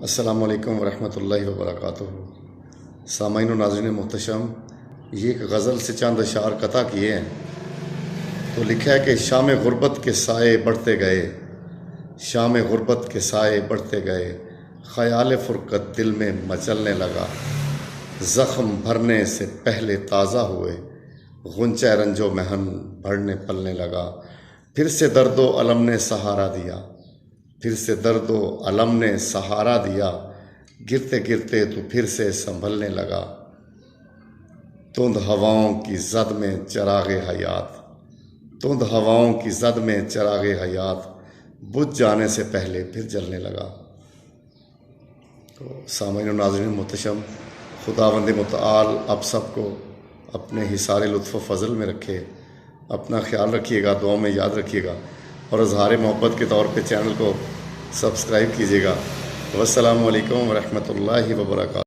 السلام علیکم ورحمۃ اللہ وبرکاتہ۔ سامعین و ناظرین محتشم، یہ ایک غزل سے چند اشعار قطع کیے ہیں تو لکھا ہے کہ شام غربت کے سائے بڑھتے گئے، شام غربت کے سائے بڑھتے گئے، خیال فرقت دل میں مچلنے لگا، زخم بھرنے سے پہلے تازہ ہوئے، غنچہ رنج و محن بڑھنے پلنے لگا، پھر سے درد و الم نے سہارا دیا، پھر سے درد و الم نے سہارا دیا، گرتے گرتے تو پھر سے سنبھلنے لگا، تند ہواؤں کی زد میں چراغ حیات، تند ہواؤں کی زد میں چراغ حیات بجھ جانے سے پہلے پھر جلنے لگا۔ تو سامعین و ناظرین محتشم، خداوند متعال آپ سب کو اپنے حصار لطف و فضل میں رکھے، اپنا خیال رکھیے گا، دعاؤں میں یاد رکھیے گا، اور اظہار محبت کے طور پہ چینل کو سبسکرائب کیجیے گا۔ والسلام علیکم ورحمۃ اللہ وبرکاتہ۔